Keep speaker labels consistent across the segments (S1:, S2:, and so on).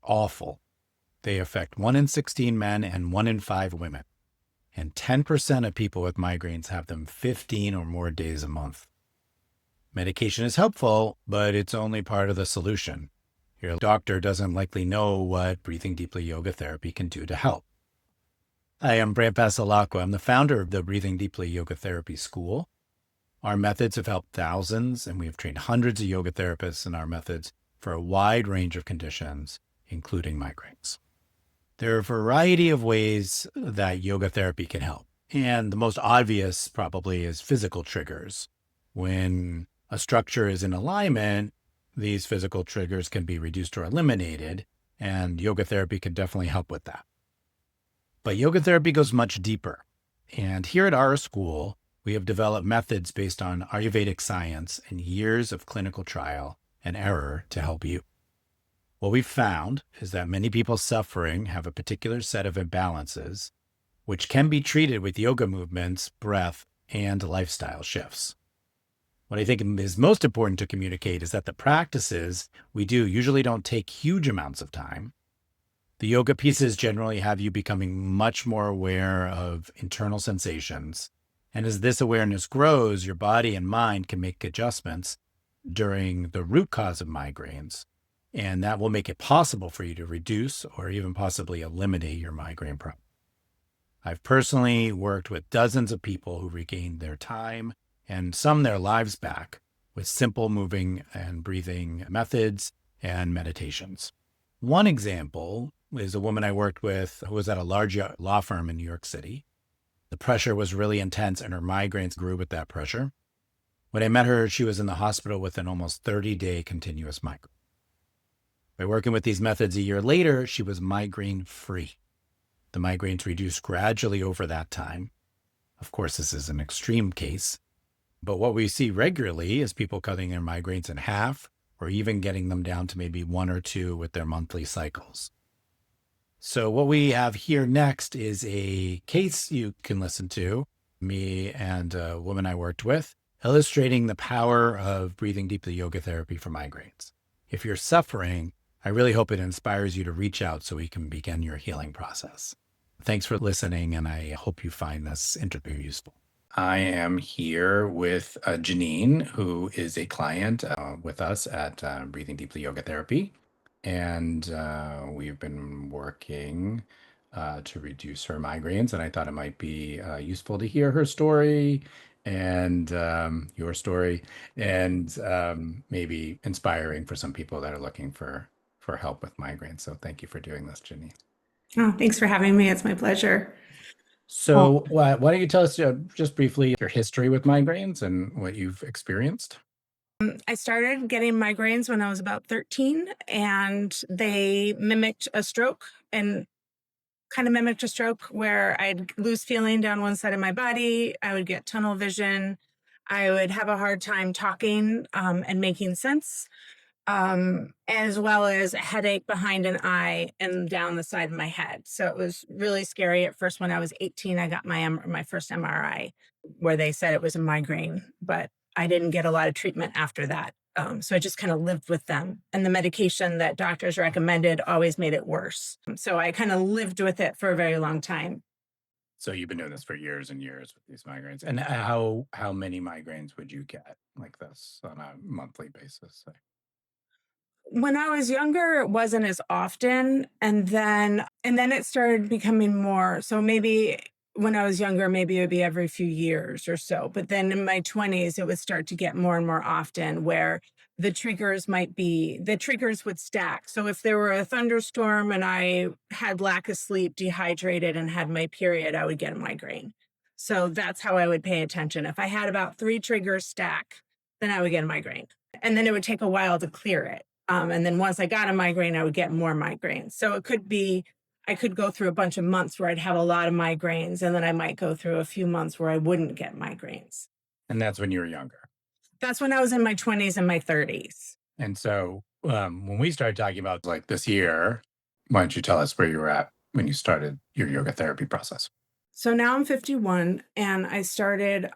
S1: Awful. They affect 1 in 16 men and 1 in 5 women. And 10% of people with migraines have them 15 or more days a month. Medication is helpful, but it's only part of the solution. Your doctor doesn't likely know what breathing deeply yoga therapy can do to help. I am Brandt Passalacqua. I'm the founder of the Breathing Deeply Yoga Therapy School. Our methods have helped thousands, and we have trained hundreds of yoga therapists in our methods for a wide range of conditions, including migraines. There are a variety of ways that yoga therapy can help. And the most obvious probably is physical triggers. When a structure is in alignment, these physical triggers can be reduced or eliminated, and yoga therapy can definitely help with that. But yoga therapy goes much deeper. And here at our school, we have developed methods based on Ayurvedic science and years of clinical trial and error to help you. What we've found is that many people suffering have a particular set of imbalances, which can be treated with yoga movements, breath, and lifestyle shifts. What I think is most important to communicate is that the practices we do usually don't take huge amounts of time. The yoga pieces generally have you becoming much more aware of internal sensations. And as this awareness grows, your body and mind can make adjustments during the root cause of migraines. And that will make it possible for you to reduce or even possibly eliminate your migraine problem. I've personally worked with dozens of people who regained their time and some their lives back with simple moving and breathing methods and meditations. One example is a woman I worked with who was at a large law firm in New York City. The pressure was really intense and her migraines grew with that pressure. When I met her, she was in the hospital with an almost 30-day continuous migraine. By working with these methods a year later, she was migraine-free. The migraines reduced gradually over that time. Of course, this is an extreme case, but what we see regularly is people cutting their migraines in half or even getting them down to maybe 1 or 2 with their monthly cycles. So what we have here next is a case you can listen to, me and a woman I worked with, illustrating the power of breathing deeply yoga therapy for migraines. If you're suffering, I really hope it inspires you to reach out so we can begin your healing process. Thanks for listening, and I hope you find this interview useful. I am here with Janine, who is a client with us at Breathing Deeply Yoga Therapy. And we've been working to reduce her migraines. And I thought it might be useful to hear her story and your story and maybe inspiring for some people that are looking for help with migraines. So thank you for doing this, Janine.
S2: Oh, thanks for having me. It's my pleasure.
S1: So why don't you tell us just briefly your history with migraines and what you've experienced?
S2: I started getting migraines when I was about 13, and they mimicked a stroke and kind of mimicked a stroke where I'd lose feeling down one side of my body. I would get tunnel vision. I would have a hard time talking and making sense, as well as a headache behind an eye and down the side of my head. So it was really scary. At first, when I was 18, I got my first MRI where they said it was a migraine, but I didn't get a lot of treatment after that. So I just kind of lived with them. And the medication that doctors recommended always made it worse. So I kind of lived with it for a very long time.
S1: So you've been doing this for years and years with these migraines. And how many migraines would you get like this on a monthly basis?
S2: When I was younger, it wasn't as often, and then it started becoming more. So maybe when I was younger, maybe it would be every few years or so. But then in my 20s, it would start to get more and more often where the triggers would stack. So if there were a thunderstorm and I had lack of sleep, dehydrated, and had my period, I would get a migraine. So that's how I would pay attention. If I had about 3 triggers stack, then I would get a migraine. And then it would take a while to clear it. And then once I got a migraine, I would get more migraines. So it could be, I could go through a bunch of months where I'd have a lot of migraines, and then I might go through a few months where I wouldn't get migraines.
S1: And that's when you were younger.
S2: That's when I was in my 20s and my 30s.
S1: And so when we started talking about like this year, why don't you tell us where you were at when you started your yoga therapy process?
S2: So now I'm 51, and I started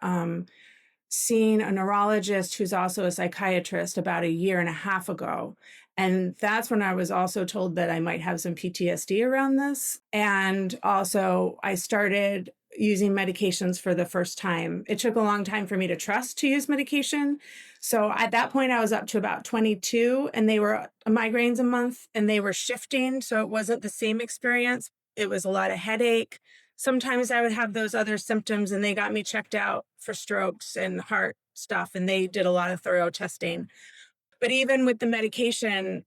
S2: seeing a neurologist who's also a psychiatrist about a year and a half ago. And that's when I was also told that I might have some PTSD around this. And also, I started using medications for the first time. It took a long time for me to trust to use medication. So at that point, I was up to about 22, and they were migraines a month, and they were shifting. So it wasn't the same experience. It was a lot of headache. Sometimes I would have those other symptoms, and they got me checked out for strokes and heart stuff, and they did a lot of thorough testing. But even with the medication,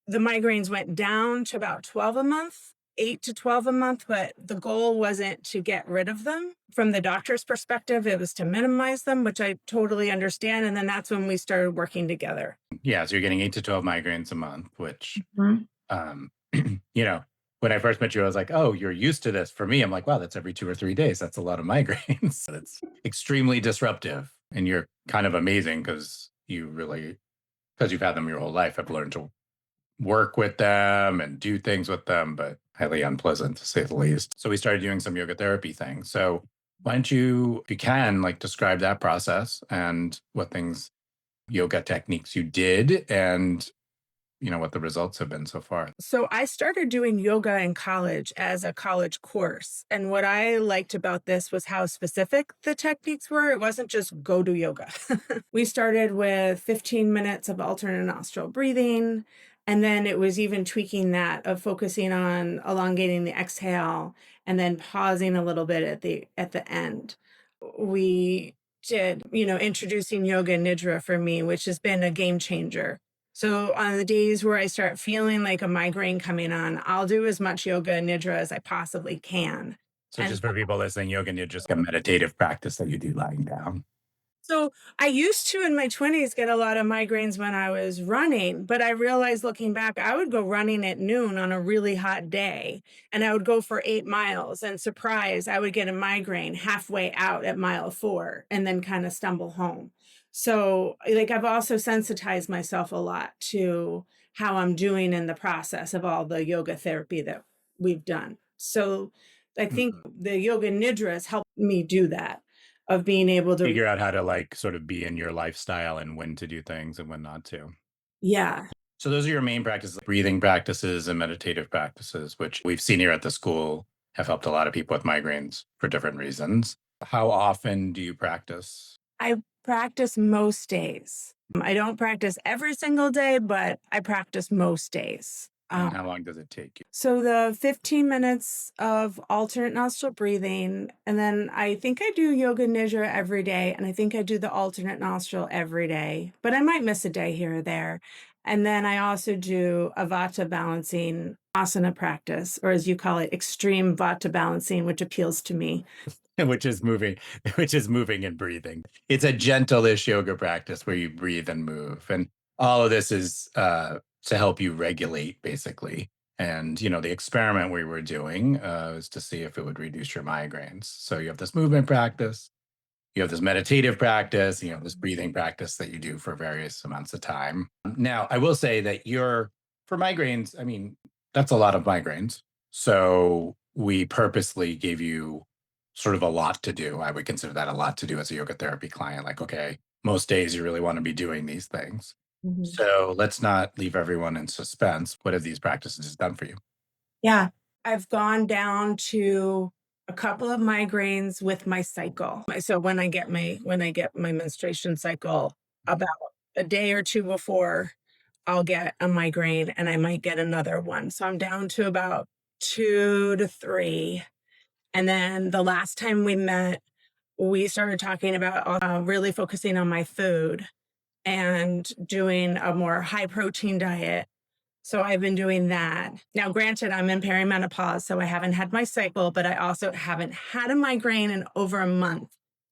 S2: the migraines went down to about 12 a month, 8 to 12 a month, but the goal wasn't to get rid of them. From the doctor's perspective, it was to minimize them, which I totally understand. And then that's when we started working together.
S1: Yeah, so you're getting 8 to 12 migraines a month, which,
S2: Mhm.
S1: um, you know, when I first met you, I was like, "Oh, you're used to this." For me, I'm like, "Wow, that's every 2 or 3 days. That's a lot of migraines." It's extremely disruptive, and you're kind of amazing because you really, because you've had them your whole life, have learned to work with them and do things with them, but highly unpleasant to say the least. So we started doing some yoga therapy things. So why don't you, if you can, like describe that process and what things, yoga techniques you did, and what the results have been so far.
S2: So I started doing yoga in college as a college course. And what I liked about this was how specific the techniques were. It wasn't just go do yoga. We started with 15 minutes of alternate nostril breathing. And then it was even tweaking that of focusing on elongating the exhale and then pausing a little bit at the end. We did, introducing yoga nidra for me, which has been a game changer. So on the days where I start feeling like a migraine coming on, I'll do as much yoga nidra as I possibly can.
S1: So
S2: And
S1: just for people listening, yoga nidra is just a meditative practice that you do lying down.
S2: so I used to in my 20s get a lot of migraines when I was running, but I realized looking back, I would go running at noon on a really hot day, and I would go for 8 miles, and surprise, I would get a migraine halfway out at mile 4 and then kind of stumble home. So, like, I've also sensitized myself a lot to how I'm doing in the process of all the yoga therapy that we've done. So, I think
S1: Mhm.
S2: the yoga nidra has helped me do that, of being able to.
S1: Figure out how to like sort of be in your lifestyle and when to do things and when not to.
S2: Yeah.
S1: So those are your main practices, like breathing practices and meditative practices, which we've seen here at the school have helped a lot of people with migraines for different reasons. How often do you practice?
S2: I practice most days. I don't practice every single day, but I practice most days.
S1: And how long does it take you?
S2: So the 15 minutes of alternate nostril breathing, and then I think I do yoga nidra every day, and I think I do the alternate nostril every day, but I might miss a day here or there. And then I also do a vata balancing asana practice, or as you call it, extreme vata balancing, which appeals to me.
S1: which is moving, which is moving and breathing. It's a gentle-ish yoga practice where you breathe and move. And all of this is to help you regulate, basically. And the experiment we were doing is to see if it would reduce your migraines. So you have this movement practice, you have this meditative practice, you have this breathing practice that you do for various amounts of time. Now, I will say that for migraines, I mean, that's a lot of migraines. So we purposely gave you sort of a lot to do. I would consider that a lot to do as a yoga therapy client. Like, okay, most days you really want to be doing these things.
S2: Mhm.
S1: So let's not leave everyone in suspense. What have these practices done for you?
S2: Yeah. I've gone down to a couple of migraines with my cycle. So when I get my menstruation cycle, about a day or 2 before, I'll get a migraine and I might get another one. So I'm down to about 2 to 3. And then the last time we met, we started talking about really focusing on my food and doing a more high protein diet. So I've been doing that. Now, granted, I'm in perimenopause, so I haven't had my cycle, but I also haven't had a migraine in over a month.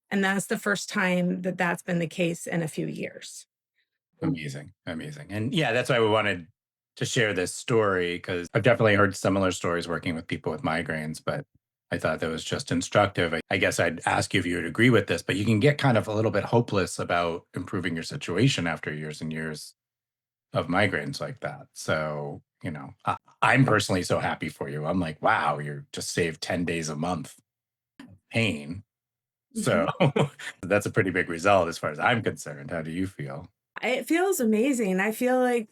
S2: And that's the first time that that's been the case in a few years.
S1: Amazing, amazing. And yeah, that's why we wanted to share this story, because I've definitely heard similar stories working with people with migraines, but I thought that was just instructive. I guess I'd ask you if you would agree with this, but you can get kind of a little bit hopeless about improving your situation after years and years of migraines like that. So, I'm personally so happy for you. I'm like, wow, you're just saved 10 days a month pain. So
S2: Mhm.
S1: that's a pretty big result as far as I'm concerned. How do you feel?
S2: It feels amazing. I feel like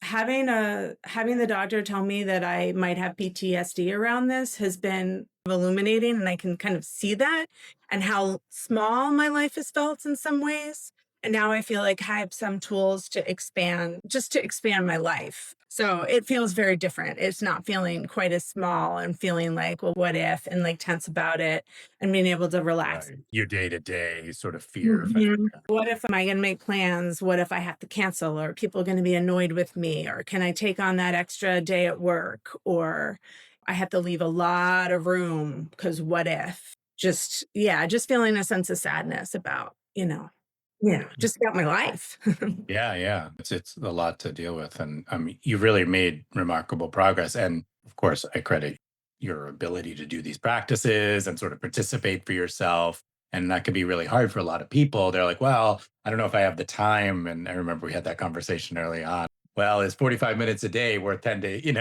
S2: having the doctor tell me that I might have PTSD around this has been illuminating, and I can kind of see that and how small my life has felt in some ways. And now I feel like I have some tools to expand, just to expand my life. So it feels very different. It's not feeling quite as small and feeling like, well, what if, and like tense about it and being able to relax.
S1: Right. Your day to day sort of fear
S2: Mhm.
S1: factor.
S2: What if am I gonna make plans? What if I have to cancel? Or are people gonna be annoyed with me? Or can I take on that extra day at work? Or I have to leave a lot of room because what if? Just yeah, just feeling a sense of sadness about, yeah, just about my life.
S1: Yeah, yeah. It's a lot to deal with. And you've really made remarkable progress. And of course, I credit your ability to do these practices and sort of participate for yourself. And that can be really hard for a lot of people. They're like, well, I don't know if I have the time. And I remember we had that conversation early on. Well, is 45 minutes a day worth 10 days?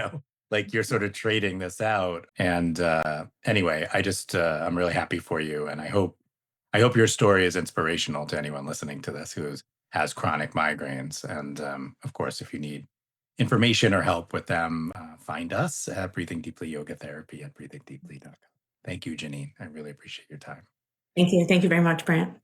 S1: Like you're sort of trading this out. And anyway, I'm really happy for you. And I hope your story is inspirational to anyone listening to this who has chronic migraines. And of course, if you need information or help with them, find us at Breathing Deeply Yoga Therapy at breathingdeeply.com. Thank you, Janine. I really appreciate your time.
S2: Thank you. Thank you very much, Brant.